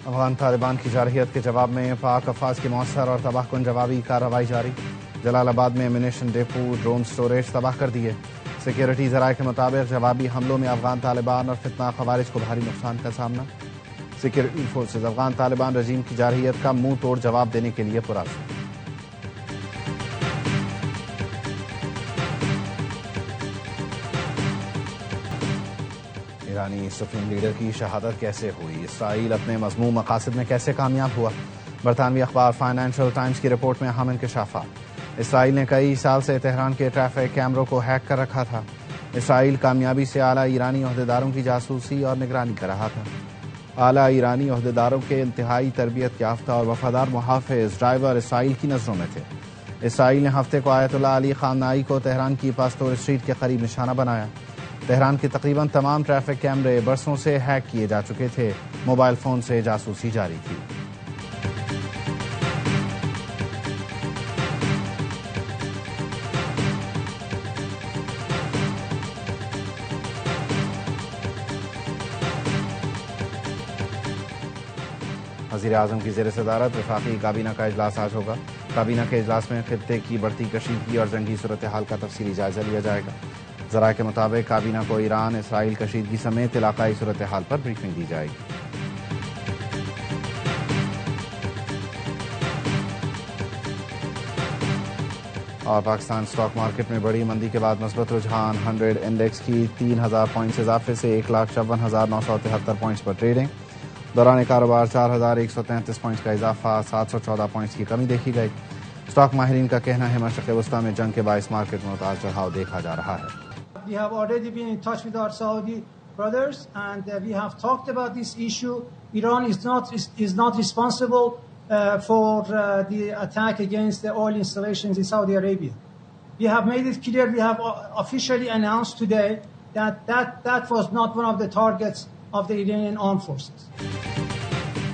افغان طالبان کی جارحیت کے جواب میں پاک افواج کی مؤثر اور تباہ کن جوابی کارروائی جاری۔ جلال آباد میں ایمونیشن ڈیپو ڈرون سٹوریج تباہ کر دیے۔ سیکیورٹی ذرائع کے مطابق جوابی حملوں میں افغان طالبان اور فتنہ خوارج کو بھاری نقصان کا سامنا۔ سیکیورٹی فورسز افغان طالبان رجیم کی جارحیت کا منہ توڑ جواب دینے کے لیے پرعزم۔ ایرانی سپریم لیڈر کی شہادت کیسے ہوئی؟ اسرائیل اپنے مذموم مقاصد میں کیسے کامیاب ہوا؟ برطانوی اخبار فائنینشل ٹائمز کی رپورٹ میں اہم انکشافات۔ اسرائیل نے کئی سال سے تہران کے ٹریفک کیمروں کو ہیک کر رکھا تھا۔ اسرائیل کامیابی سے اعلیٰ ایرانی عہدیداروں کی جاسوسی اور نگرانی کر رہا تھا۔ اعلیٰ ایرانی عہدیداروں کے انتہائی تربیت یافتہ اور وفادار محافظ ڈرائیور اسرائیل کی نظروں میں تھے۔ اسرائیل نے ہفتے کو آیت اللہ علی خامنائی کو تہران کی پاستور اسٹریٹ کے قریب نشانہ بنایا۔ تہران کے تقریباً تمام ٹریفک کیمرے برسوں سے ہیک کیے جا چکے تھے۔ موبائل فون سے جاسوسی جاری تھی۔ وزیر اعظم کی زیر صدارت وفاقی کابینہ کا اجلاس آج ہوگا۔ کابینہ کے اجلاس میں خطے کی بڑھتی کشیدگی اور جنگی صورتحال کا تفصیلی جائزہ لیا جائے گا۔ ذرائع کے مطابق کابینہ کو ایران اسرائیل کشیدگی سمیت علاقائی صورتحال پر بریفنگ دی جائے گی۔ اور پاکستان اسٹاک مارکیٹ میں بڑی مندی کے بعد مثبت رجحان۔ 100 انڈیکس کی 3000 پوائنٹس اضافے سے 1,54,973 پوائنٹس پر ٹریڈنگ۔ دوران کاروبار 4,133 پوائنٹس کا اضافہ، 714 پوائنٹس کی کمی دیکھی گئی۔ اسٹاک ماہرین کا کہنا ہے مشرق وسطیٰ میں جنگ کے باعث مارکیٹ میں اتار چڑھاؤ دیکھا جا رہا ہے۔ We have already been in touch with our Saudi brothers and we have talked about this issue. Iran is not responsible for the attack against the oil installations in Saudi Arabia. We have made it clear, we have officially announced today that was not one of the targets of the Iranian armed forces.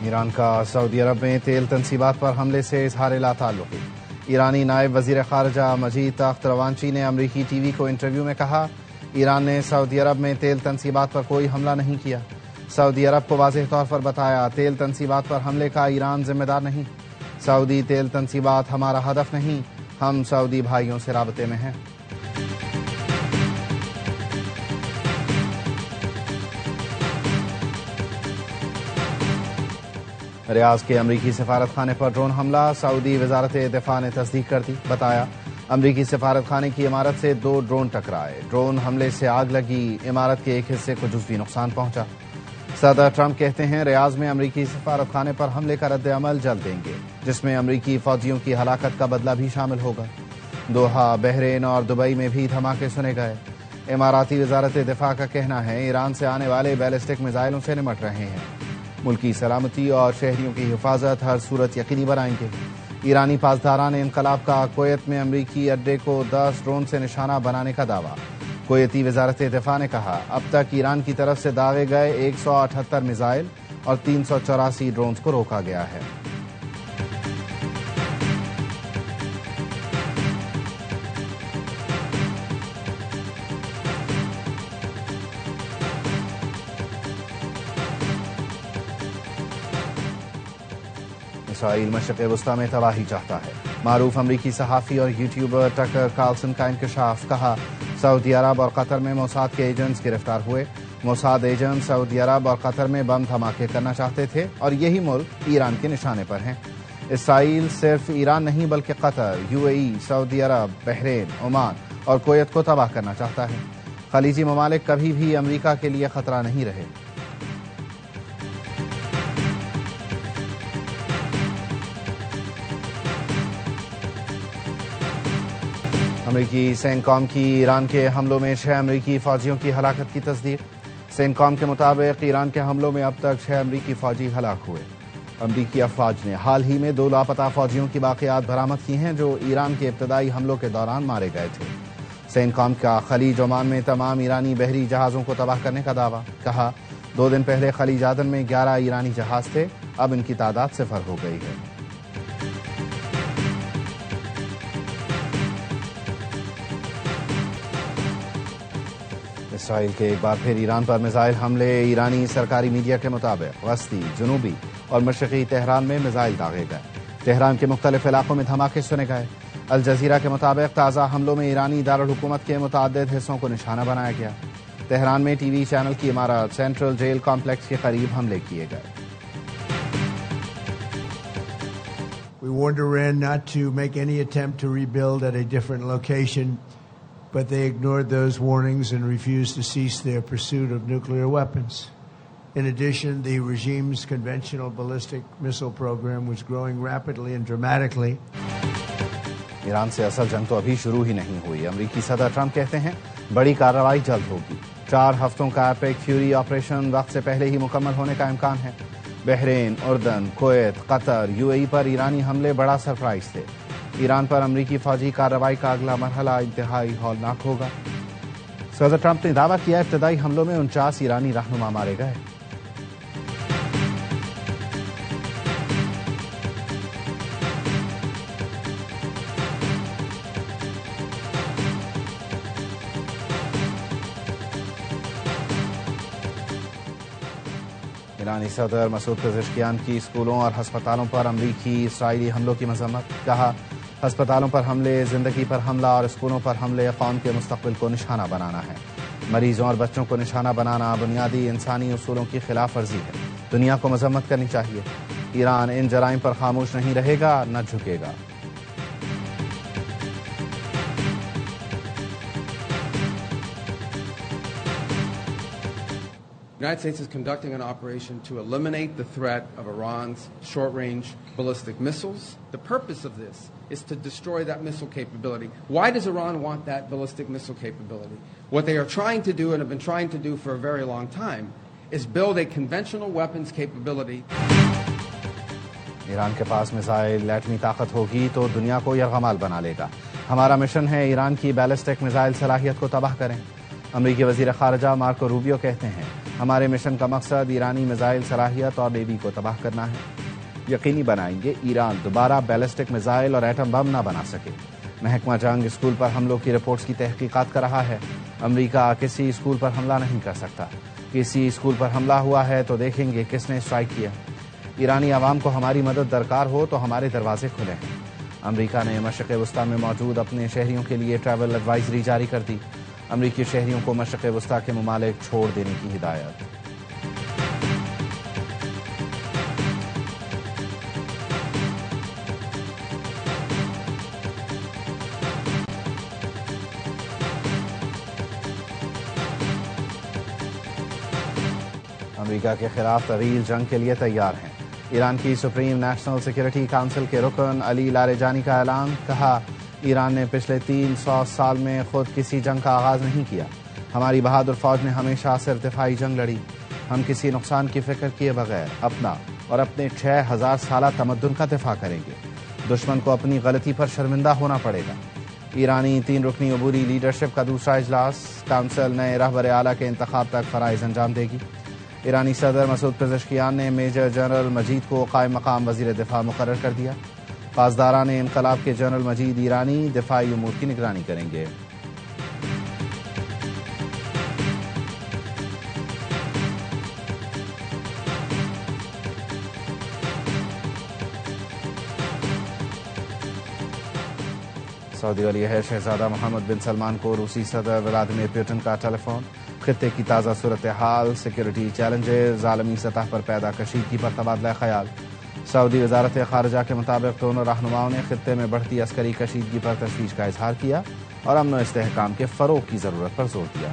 Iran کا سعودی عرب میں تیل تنصیبات پر حملے سے اظہار لا تعلقی۔ ایرانی نائب وزیر خارجہ مجید تخت روانچی نے امریکی ٹی وی کو انٹرویو میں کہا، ایران نے سعودی عرب میں تیل تنصیبات پر کوئی حملہ نہیں کیا۔ سعودی عرب کو واضح طور پر بتایا تیل تنصیبات پر حملے کا ایران ذمہ دار نہیں۔ سعودی تیل تنصیبات ہمارا ہدف نہیں، ہم سعودی بھائیوں سے رابطے میں ہیں۔ ریاض کے امریکی سفارت خانے پر ڈرون حملہ، سعودی وزارت دفاع نے تصدیق کر دی۔ بتایا امریکی سفارت خانے کی عمارت سے 2 ڈرون ٹکرائے۔ ڈرون حملے سے آگ لگی، عمارت کے ایک حصے کو جزوی نقصان پہنچا۔ صدر ٹرمپ کہتے ہیں ریاض میں امریکی سفارت خانے پر حملے کا رد عمل جلد دیں گے، جس میں امریکی فوجیوں کی ہلاکت کا بدلہ بھی شامل ہوگا۔ دوحہ، بحرین اور دبئی میں بھی دھماکے سنے گئے۔ اماراتی وزارت دفاع کا کہنا ہے ایران سے آنے والے بیلسٹک میزائلوں سے نمٹ رہے ہیں، ملکی سلامتی اور شہریوں کی حفاظت ہر صورت یقینی بنائیں گے۔ ایرانی پاسداران انقلاب کا کویت میں امریکی اڈے کو 10 ڈرون سے نشانہ بنانے کا دعویٰ۔ کویتی وزارت دفاع نے کہا اب تک ایران کی طرف سے داغے گئے 178 میزائل اور 384 ڈرونز کو روکا گیا ہے۔ اسرائیل مشرق وسطیٰ میں تباہی چاہتا ہے۔ معروف امریکی صحافی اور یوٹیوبر ٹکر کارلسن کا انکشاف، کہا سعودی عرب اور قطر میں موساد کے ایجنٹس گرفتار ہوئے۔ موساد ایجنٹ سعودی عرب اور قطر میں بم دھماکے کرنا چاہتے تھے اور یہی ملک ایران کے نشانے پر ہیں۔ اسرائیل صرف ایران نہیں بلکہ قطر، UAE، سعودی عرب، بحرین، عمان اور کویت کو تباہ کرنا چاہتا ہے۔ خلیجی ممالک کبھی بھی امریکہ کے لیے خطرہ نہیں رہے۔ امریکی سینکام کی ایران کے حملوں میں 6 امریکی فوجیوں کی ہلاکت کی تصدیق۔ سینکام کے مطابق ایران کے حملوں میں اب تک 6 امریکی فوجی ہلاک ہوئے۔ امریکی افواج نے حال ہی میں 2 لاپتہ فوجیوں کی باقیات برآمد کی ہیں جو ایران کے ابتدائی حملوں کے دوران مارے گئے تھے۔ سینکام کا خلیج عمان میں تمام ایرانی بحری جہازوں کو تباہ کرنے کا دعویٰ، کہا 2 دن پہلے خلیج عدن میں 11 ایرانی جہاز تھے، اب ان کی تعداد 0 ہو گئی ہے۔ اسرائیل کے ایک بار پھر ایران پر میزائل حملے۔ ایرانی سرکاری میڈیا کے مطابق وسطی، جنوبی اور مشرقی تہران میں میزائل داغے گئے۔ تہران کے مختلف علاقوں میں دھماکے سنے گئے۔ الجزیرہ کے مطابق تازہ حملوں میں ایرانی دارالحکومت کے متعدد حصوں کو نشانہ بنایا گیا۔ تہران میں ٹی وی چینل کی عمارت سینٹرل جیل کمپلیکس کے قریب حملے کیے گئے۔ We warned Iran not to make any attempt to rebuild at a different location, but they ignored those warnings and refused to cease their pursuit of nuclear weapons. In addition, the regime's conventional ballistic missile program was growing rapidly and dramatically. Iran سے اصل جنگ تو ابھی شروع ہی نہیں ہوئی۔ امریکی صدر ٹرمپ کہتے ہیں بڑی کارروائی جلد ہوگی۔ 4 ہفتوں کا ایپک فیوری آپریشن وقت سے پہلے ہی مکمل ہونے کا امکان ہے۔ بحرین، اردن، کویت، قطر، UAE پر ایرانی حملے بڑا سرپرائز تھے۔ ایران پر امریکی فوجی کارروائی کا اگلا مرحلہ انتہائی ہولناک ہوگا۔ صدر ٹرمپ نے دعویٰ کیا ابتدائی حملوں میں 49 ایرانی رہنما مارے گئے۔ ایرانی صدر مسعود پزشکیان کی اسکولوں اور ہسپتالوں پر امریکی اسرائیلی حملوں کی مذمت۔ کہا ہسپتالوں پر حملے زندگی پر حملہ اور اسکولوں پر حملے قوم کے مستقبل کو نشانہ بنانا ہے۔ مریضوں اور بچوں کو نشانہ بنانا بنیادی انسانی اصولوں کی خلاف ورزی ہے۔ دنیا کو مذمت کرنی چاہیے۔ ایران ان جرائم پر خاموش نہیں رہے گا، نہ جھکے گا۔ The United States is conducting an operation to eliminate the threat of Iran's short-range ballistic missiles. The purpose of this is to destroy that missile capability. Why does Iran want that ballistic missile capability? What they are trying to do and have been trying to do for a very long time is build a conventional weapons capability. Iran کے پاس missile ایٹمی طاقت ہوگی تو دنیا کو یرغمال بنا لے گا۔ ہمارا مشن ہے ایران کی بیلسٹک میزائل صلاحیت کو تباہ کریں۔ امریکی وزیر خارجہ مارکو روبیو کہتے ہیں ہمارے مشن کا مقصد ایرانی میزائل صلاحیت اور نیوی کو تباہ کرنا ہے۔ یقینی بنائیں گے ایران دوبارہ بیلسٹک میزائل اور ایٹم بم نہ بنا سکے۔ محکمہ جنگ اسکول پر حملوں کی رپورٹس کی تحقیقات کر رہا ہے۔ امریکہ کسی اسکول پر حملہ نہیں کر سکتا۔ کسی اسکول پر حملہ ہوا ہے تو دیکھیں گے کس نے اسٹرائک کیا۔ ایرانی عوام کو ہماری مدد درکار ہو تو ہمارے دروازے کھلے ہیں۔ امریکہ نے مشرق وسطیٰ میں موجود اپنے شہریوں کے لیے ٹریول ایڈوائزری جاری کر دی۔ امریکی شہریوں کو مشرق وسطیٰ کے ممالک چھوڑ دینے کی ہدایت۔ امریکہ کے خلاف طویل جنگ کے لیے تیار ہیں۔ ایران کی سپریم نیشنل سیکورٹی کونسل کے رکن علی لاریجانی کا اعلان۔ کہا ایران نے پچھلے 300 سال میں خود کسی جنگ کا آغاز نہیں کیا۔ ہماری بہادر فوج نے ہمیشہ صرف دفاعی جنگ لڑی۔ ہم کسی نقصان کی فکر کیے بغیر اپنا اور اپنے 6000 سالہ تمدن کا دفاع کریں گے۔ دشمن کو اپنی غلطی پر شرمندہ ہونا پڑے گا۔ ایرانی 3 رکنی عبوری لیڈرشپ کا دوسرا اجلاس۔ کونسل نئے رہبر اعلیٰ کے انتخاب تک فرائض انجام دے گی۔ ایرانی صدر مسعود پزشکیان نے میجر جنرل مجید کو قائم مقام وزیر دفاع مقرر کر دیا۔ پاسداران انقلاب کے جنرل مجید ایرانی دفاعی امور کی نگرانی کریں گے۔ سعودی ولی عہد شہزادہ محمد بن سلمان کو روسی صدر ولادیمیر پوٹن کا ٹیلی فون۔ خطے کی تازہ صورتحال، سیکورٹی چیلنجز، عالمی سطح پر پیدا کشیدگی پر تبادلہ خیال۔ سعودی وزارت خارجہ کے مطابق دونوں رہنماؤں نے خطے میں بڑھتی عسکری کشیدگی پر تشویش کا اظہار کیا اور امن و استحکام کے فروغ کی ضرورت پر زور دیا۔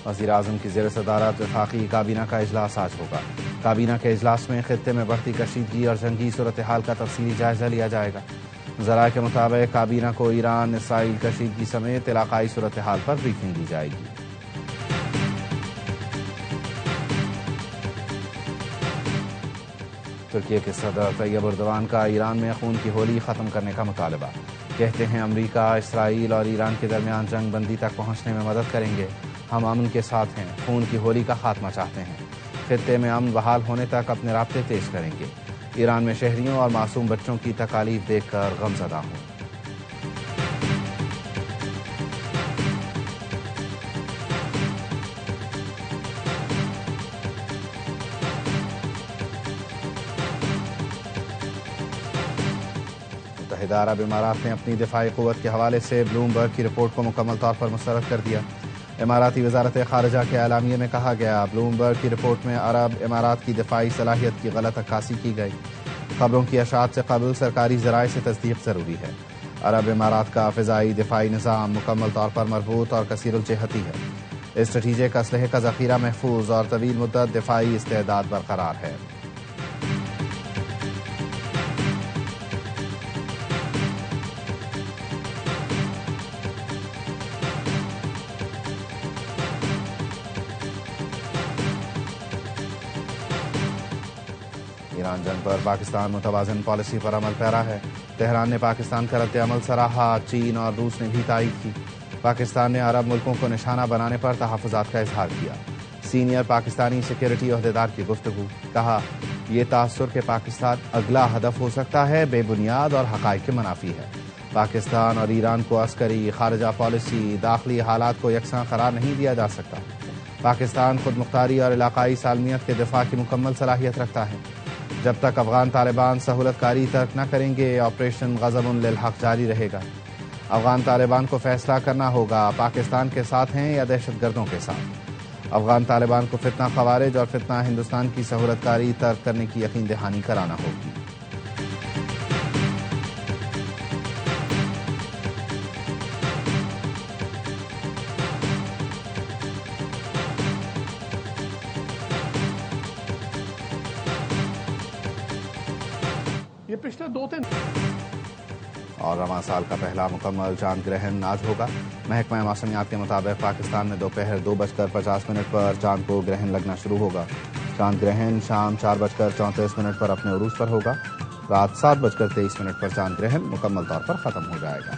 وزیر اعظم کی زیر صدارت وفاقی کابینہ کا اجلاس آج ہوگا۔ کابینہ کے اجلاس میں خطے میں بڑھتی کشیدگی اور جنگی صورتحال کا تفصیلی جائزہ لیا جائے گا۔ ذرائع کے مطابق کابینہ کو ایران اسرائیل کشیدگی سمیت علاقائی صورتحال پر بریفنگ دی جائے گی۔ ترکی کے صدر طیب اردوان کا ایران میں خون کی ہولی ختم کرنے کا مطالبہ۔ کہتے ہیں امریکہ، اسرائیل اور ایران کے درمیان جنگ بندی تک پہنچنے میں مدد کریں گے۔ ہم امن کے ساتھ ہیں، خون کی ہولی کا خاتمہ چاہتے ہیں۔ خطے میں امن بحال ہونے تک اپنے رابطے تیز کریں گے۔ ایران میں شہریوں اور معصوم بچوں کی تکالیف دیکھ کر غمزدہ ہوں۔ متحدہ عرب امارات نے اپنی دفاعی قوت کے حوالے سے بلومبرگ کی رپورٹ کو مکمل طور پر مسترد کر دیا۔ اماراتی وزارت خارجہ کے اعلامیے میں کہا گیا، بلومبرگ کی رپورٹ میں عرب امارات کی دفاعی صلاحیت کی غلط عکاسی کی گئی۔ خبروں کی اشاعت سے قبل سرکاری ذرائع سے تصدیق ضروری ہے۔ عرب امارات کا فضائی دفاعی نظام مکمل طور پر مربوط اور کثیر الجہتی ہے۔ اسٹریٹجک اسلحے کا ذخیرہ محفوظ اور طویل مدت دفاعی استعداد برقرار ہے۔ ایران جنگ پر پاکستان متوازن پالیسی پر عمل پیرا ہے۔ تہران نے پاکستان کا رد عمل سراہا، چین اور روس نے بھی تائید کی۔ پاکستان نے عرب ملکوں کو نشانہ بنانے پر تحفظات کا اظہار کیا۔ سینئر پاکستانی سیکیورٹی عہدیدار کی گفتگو، کہا یہ تاثر کہ پاکستان اگلا ہدف ہو سکتا ہے بے بنیاد اور حقائق کے منافی ہے۔ پاکستان اور ایران کو عسکری، خارجہ پالیسی، داخلی حالات کو یکساں قرار نہیں دیا جا سکتا۔ پاکستان خود مختاری اور علاقائی سالمیت کے دفاع کی مکمل صلاحیت رکھتا ہے۔ جب تک افغان طالبان سہولت کاری ترک نہ کریں گے، آپریشن غضب للحق جاری رہے گا۔ افغان طالبان کو فیصلہ کرنا ہوگا پاکستان کے ساتھ ہیں یا دہشت گردوں کے ساتھ۔ افغان طالبان کو فتنہ خوارج اور فتنہ ہندوستان کی سہولت کاری ترک کرنے کی یقین دہانی کرانا ہوگی۔ یہ پچھلے 2-3 اور رواں سال کا پہلا مکمل چاند گرہن آج ہوگا۔ محکمہ موسمیات کے مطابق پاکستان میں دوپہر 2:50 پر چاند کو گرہن لگنا شروع ہوگا۔ چاند گرہن شام 4:34 پر اپنے عروج پر ہوگا۔ رات 7:23 پر چاند گرہن مکمل طور پر ختم ہو جائے گا۔